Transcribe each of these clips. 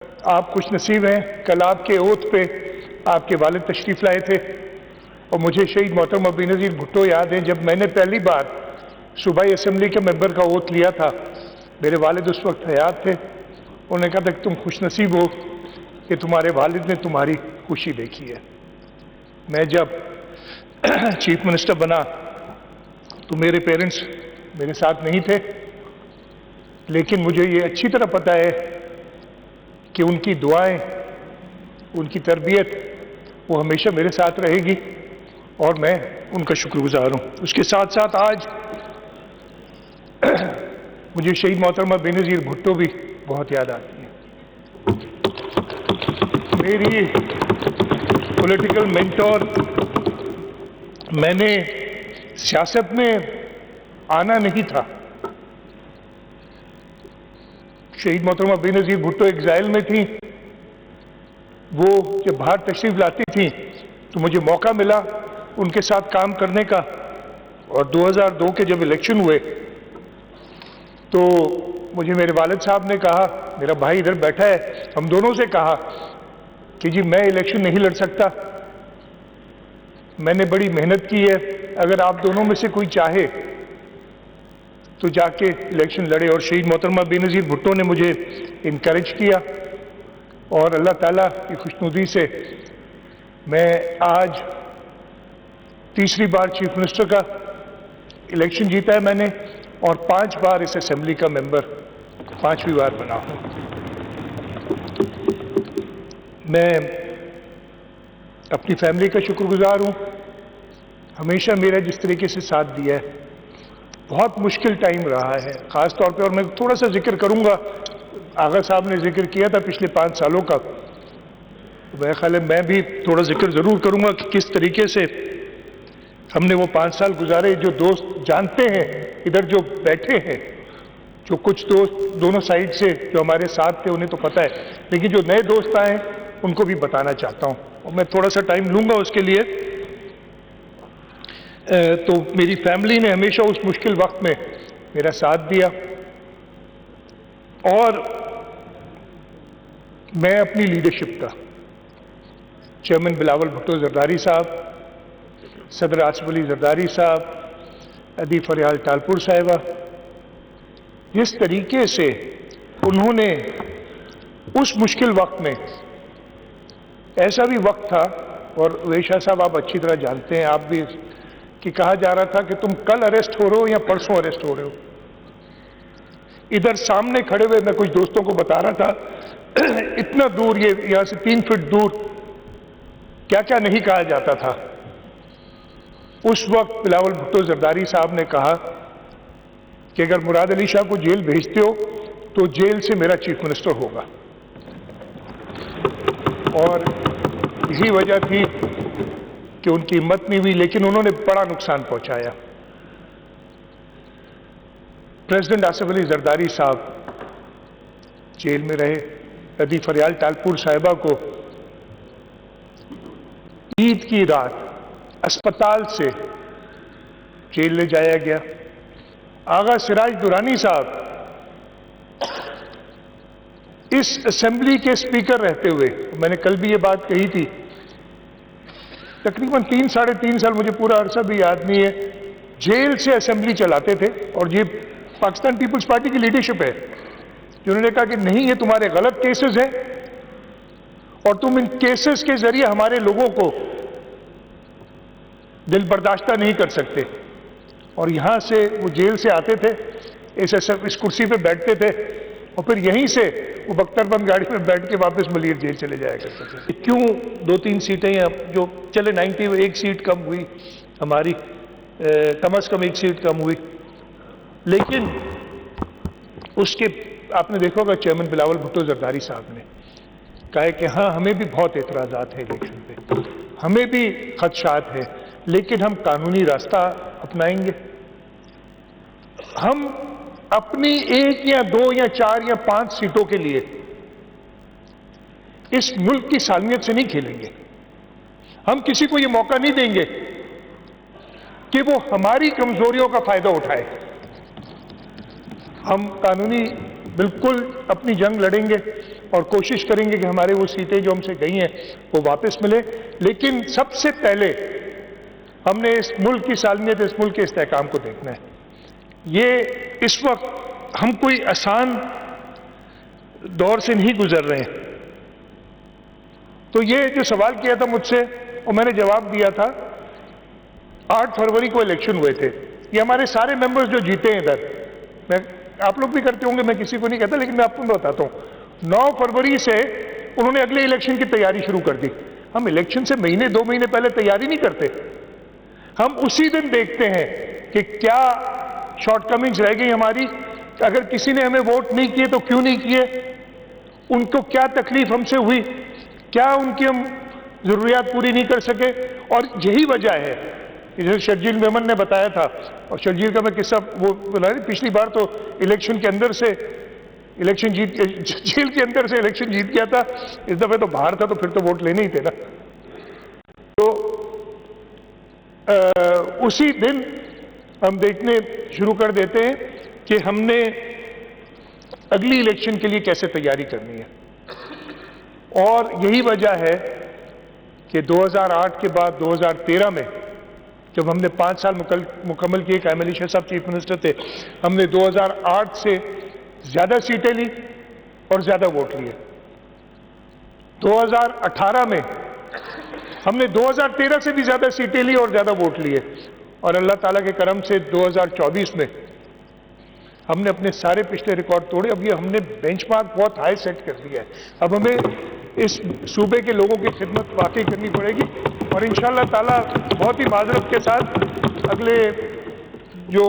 آپ خوش نصیب ہیں، کل آپ کے اوتھ پہ آپ کے والد تشریف لائے تھے، اور مجھے شہید محترم بینظیر بھٹو یاد ہیں. جب میں نے پہلی بار صوبائی اسمبلی کے ممبر کا اوتھ لیا تھا، میرے والد اس وقت حیات تھے. انہوں نے کہا تھا کہ تم خوش نصیب ہو کہ تمہارے والد نے تمہاری خوشی دیکھی ہے. میں جب چیف منسٹر بنا تو میرے پیرنٹس میرے ساتھ نہیں تھے، لیکن مجھے یہ اچھی طرح پتہ ہے کہ ان کی دعائیں، ان کی تربیت وہ ہمیشہ میرے ساتھ رہے گی، اور میں ان کا شکر گزار ہوں. اس کے ساتھ ساتھ آج مجھے شہید محترمہ بینظیر بھٹو بھی بہت یاد آتی ہیں. میری پولیٹیکل مینٹور. میں نے سیاست میں آنا نہیں تھا. شہید محترمہ بینظیر بھٹو ایگزائل میں تھیں، وہ جب باہر تشریف لاتی تھیں تو مجھے موقع ملا ان کے ساتھ کام کرنے کا. اور 2002 کے جب الیکشن ہوئے تو مجھے میرے والد صاحب نے کہا، میرا بھائی ادھر بیٹھا ہے، ہم دونوں سے کہا کہ جی میں الیکشن نہیں لڑ سکتا، میں نے بڑی محنت کی ہے، اگر آپ دونوں میں سے کوئی چاہے تو جا کے الیکشن لڑے. اور شہید محترمہ بینظیر بھٹو نے مجھے انکریج کیا، اور اللہ تعالیٰ کی خوشنودی سے میں آج تیسری بار چیف منسٹر کا الیکشن جیتا ہے میں نے، اور 5 بار اس اسمبلی کا ممبر 5ویں بار بنا ہوں. میں اپنی فیملی کا شکر گزار ہوں، ہمیشہ میرا جس طریقے سے ساتھ دیا ہے. بہت مشکل ٹائم رہا ہے خاص طور پہ، اور میں تھوڑا سا ذکر کروں گا. آغا صاحب نے ذکر کیا تھا پچھلے 5 سالوں کا، میرا خیال ہے میں بھی تھوڑا ذکر ضرور کروں گا کہ کس طریقے سے ہم نے وہ 5 سال گزارے. جو دوست جانتے ہیں ادھر جو بیٹھے ہیں، جو کچھ دوست دونوں سائڈ سے جو ہمارے ساتھ تھے انہیں تو پتہ ہے، لیکن جو نئے دوست آئے ہیں ان کو بھی بتانا چاہتا ہوں، اور میں تھوڑا سا ٹائم لوں گا اس کے لیے. تو میری فیملی نے ہمیشہ اس مشکل وقت میں میرا ساتھ دیا، اور میں اپنی لیڈرشپ کا چیئرمین بلاول بھٹو زرداری صاحب، صدر آصف علی زرداری صاحب، ادی فریال ٹالپور صاحبہ، جس طریقے سے انہوں نے اس مشکل وقت میں، ایسا بھی وقت تھا، اور ویشا صاحب آپ اچھی طرح جانتے ہیں، آپ بھی، کہ کہا جا رہا تھا کہ تم کل اریسٹ ہو رہے ہو یا پرسوں اریسٹ ہو رہے ہو. ادھر سامنے کھڑے ہوئے میں کچھ دوستوں کو بتا رہا تھا اتنا دور، یہ یہاں سے 3 فٹ دور کیا کیا نہیں کہا جاتا تھا. اس وقت بلاول بھٹو زرداری صاحب نے کہا کہ اگر مراد علی شاہ کو جیل بھیجتے ہو تو جیل سے میرا چیف منسٹر ہوگا. اور یہی وجہ تھی کہ ان کی ہمت نہیں ہوئی، لیکن انہوں نے بڑا نقصان پہنچایا. پریزیڈنٹ آصف علی زرداری صاحب جیل میں رہے. ادی فریال ٹالپور صاحبہ کو عید کی رات اسپتال سے جیل لے جایا گیا. آغا سراج درانی صاحب اس اسمبلی کے اسپیکر رہتے ہوئے، میں نے کل بھی یہ بات کہی تھی، تقریباً 3 ساڑھے 3 سال، مجھے پورا عرصہ بھی یاد نہیں ہے، جیل سے اسمبلی چلاتے تھے. اور یہ پاکستان پیپلز پارٹی کی لیڈرشپ ہے جنہوں نے کہا کہ نہیں، یہ تمہارے غلط کیسز ہیں اور تم ان کیسز کے ذریعے ہمارے لوگوں کو دل برداشتہ نہیں کر سکتے. اور یہاں سے وہ جیل سے آتے تھے، اس کرسی پہ بیٹھتے تھے، اور پھر یہیں سے وہ بختر بند گاڑی میں بیٹھ کے واپس ملیر جیل چلے جایا کرتے تھے. کیوں 2-3 سیٹیں ہیں جو چلے 90، 1 سیٹ کم ہوئی ہماری، کم از کم 1 سیٹ کم ہوئی، لیکن اس کے آپ نے دیکھا ہوگا چیئرمین بلاول بھٹو زرداری صاحب نے کہا کہ ہاں ہمیں بھی بہت اعتراضات ہیں الیکشن پہ، ہمیں بھی خدشات ہیں، لیکن ہم قانونی راستہ اپنائیں گے. ہم اپنی 1 یا 2 یا 4 یا 5 سیٹوں کے لیے اس ملک کی سالمیت سے نہیں کھیلیں گے. ہم کسی کو یہ موقع نہیں دیں گے کہ وہ ہماری کمزوریوں کا فائدہ اٹھائے. ہم قانونی بالکل اپنی جنگ لڑیں گے. اور کوشش کریں گے کہ ہمارے وہ سیٹیں جو ہم سے گئی ہیں وہ واپس ملے. لیکن سب سے پہلے ہم نے اس ملک کی سالمیت، اس ملک کے استحکام کو دیکھنا ہے. یہ اس وقت ہم کوئی آسان دور سے نہیں گزر رہے ہیں. تو یہ جو سوال کیا تھا مجھ سے اور میں نے جواب دیا تھا، 8 فروری کو الیکشن ہوئے تھے. یہ ہمارے سارے ممبرز جو جیتے ہیں ادھر، میں آپ لوگ بھی کرتے ہوں گے، میں کسی کو نہیں کہتا، لیکن میں آپ کو بتاتا ہوں، 9 فروری سے انہوں نے اگلے الیکشن کی تیاری شروع کر دی. ہم الیکشن سے مہینے 2 مہینے پہلے تیاری نہیں کرتے. ہم اسی دن دیکھتے ہیں کہ کیا شارٹ کمنگز رہ گئی ہماری، اگر کسی نے ہمیں ووٹ نہیں کیے تو کیوں نہیں کیے، ان کو کیا تکلیف ہم سے ہوئی، کیا ان کی ہم ضروریات پوری نہیں کر سکے. اور یہی وجہ ہے جیسے شرجیل میمن نے بتایا تھا، اور شرجیل کا میں قصہ وہ بتا رہی، پچھلی بار تو الیکشن کے اندر سے الیکشن جیل کے اندر سے الیکشن جیت گیا تھا، اس دفعہ تو باہر تھا تو پھر تو ووٹ لینے ہی تھے نا. تو اسی دن ہم دیکھنے شروع کر دیتے ہیں کہ ہم نے اگلی الیکشن کے لیے کیسے تیاری کرنی ہے. اور یہی وجہ ہے کہ 2008 کے بعد 2013 میں جب ہم نے 5 سال مکمل کیے، قائم علی شاہ صاحب چیف منسٹر تھے، ہم نے 2008 سے زیادہ سیٹیں لی اور زیادہ ووٹ لیے. 2018 میں ہم نے 2013 سے بھی زیادہ سیٹیں لی اور زیادہ ووٹ لیے. اور اللہ تعالیٰ کے کرم سے 2024 میں ہم نے اپنے سارے پچھلے ریکارڈ توڑے. اب یہ ہم نے بینچ مارک بہت ہائی سیٹ کر دیا ہے. اب ہمیں اس صوبے کے لوگوں کی خدمت واقعی کرنی پڑے گی، اور انشاءاللہ تعالیٰ بہت ہی معذرت کے ساتھ اگلے جو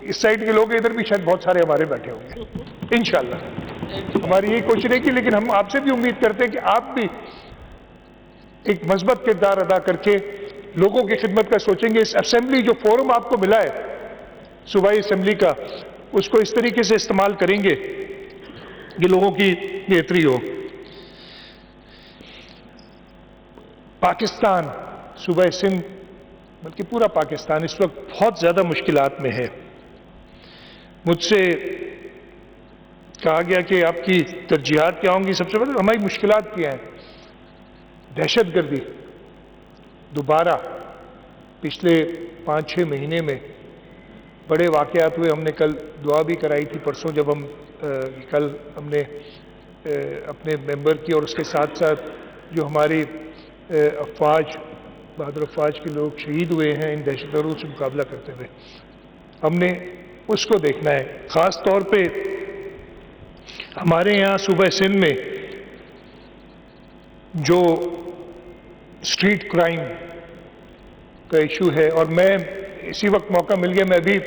اس سائڈ کے لوگ ہیں، ادھر بھی شاید بہت سارے ہمارے بیٹھے ہوں گے انشاءاللہ. ہماری یہی کوشش رہے گی، لیکن ہم آپ سے بھی امید کرتے ہیں کہ آپ بھی ایک مثبت کردار ادا کر کے لوگوں کی خدمت کا سوچیں گے. اس اسمبلی جو فورم آپ کو ملا ہے صوبائی اسمبلی کا، اس کو اس طریقے سے استعمال کریں گے کہ لوگوں کی بہتری ہو. پاکستان، صوبہ سندھ بلکہ پورا پاکستان اس وقت بہت زیادہ مشکلات میں ہے. مجھ سے کہا گیا کہ آپ کی ترجیحات کیا ہوں گی. سب سے پہلے ہماری مشکلات کیا ہیں؟ دہشت گردی دوبارہ پچھلے 5-6 مہینے میں بڑے واقعات ہوئے. ہم نے کل دعا بھی کرائی تھی پرسوں، جب کل ہم نے اپنے ممبر کی، اور اس کے ساتھ ساتھ جو ہماری افواج، بہادر افواج کے لوگ شہید ہوئے ہیں ان دہشت گردوں سے مقابلہ کرتے ہوئے، ہم نے اس کو دیکھنا ہے. خاص طور پہ ہمارے یہاں صوبہ سندھ میں جو اسٹریٹ کرائم کا ایشو ہے، اور میں اسی وقت موقع مل گیا، میں بھی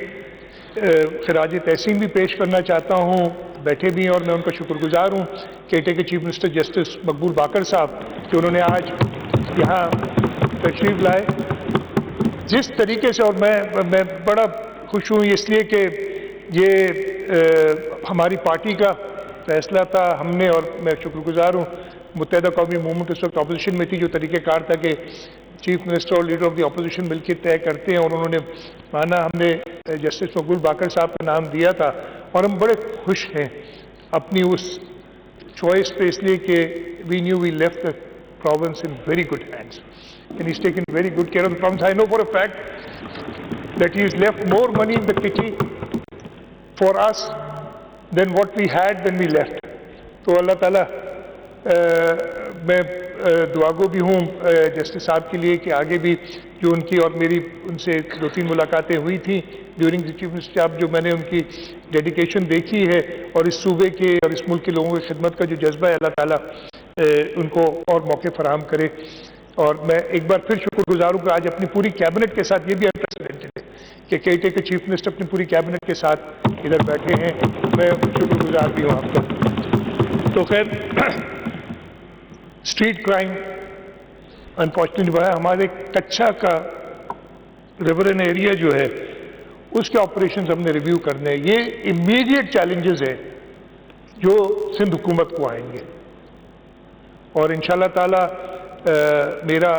خراج تحسین بھی پیش کرنا چاہتا ہوں. بیٹھے بھی ہیں اور میں ان کا شکر گزار ہوں کیٹے کے چیف منسٹر جسٹس مقبول باقر صاحب کہ انہوں نے آج یہاں تشریف لائے. جس طریقے سے، اور میں بڑا خوش ہوں اس لیے کہ یہ ہماری پارٹی کا فیصلہ تھا. ہم نے، اور میں شکر گزار ہوں، متحدہ قومی موومنٹ اس وقت اپوزیشن میں تھی، جو طریقہ کار تھا کہ چیف منسٹر اور لیڈر آف دی اپوزیشن مل کے طے کرتے ہیں، اور انہوں نے مانا. ہم نے جسٹس مقبول باقر صاحب کا نام دیا تھا، اور ہم بڑے خوش ہیں اپنی اس چوائس پہ، اس لیے کہ we knew we left the province in very good hands and he's taken very good care of the province. I know for a fact that he's left more money in the kitty for us than what we had when we left. تو اللہ تعالیٰ میں دعا گو بھی ہوں justice صاحب کے لیے کہ آگے بھی جو ان کی اور میری ان سے 2-3 ملاقاتیں ہوئی تھیں ڈیورنگ دی چیف منسٹر صاحب، جو میں نے ان کی ڈیڈیکیشن دیکھی ہے اور اس صوبے کے اور اس ملک کے لوگوں کی خدمت کا جو جذبہ ہے، اللہ تعالیٰ ان کو اور موقع فراہم کرے. اور میں ایک بار پھر شکر گزار ہوں کہ آج اپنی پوری کیبنٹ کے ساتھ، یہ بھی انپریسیڈنٹڈ ہے کہ کیٹے کے چیف منسٹر اپنی پوری کیبنٹ کے ساتھ ادھر بیٹھے ہیں. میں شکر گزار بھی ہوں آپ کا. تو خیر، اسٹریٹ کرائم انفارچونیٹلی بڑھا. ہمارے کچھا کا ریورن ایریا جو ہے اس کے آپریشنز ہم نے ریویو کرنے ہیں. یہ امیڈیٹ چیلنجز ہیں جو سندھ حکومت کو آئیں گے، اور انشاءاللہ تعالی میرا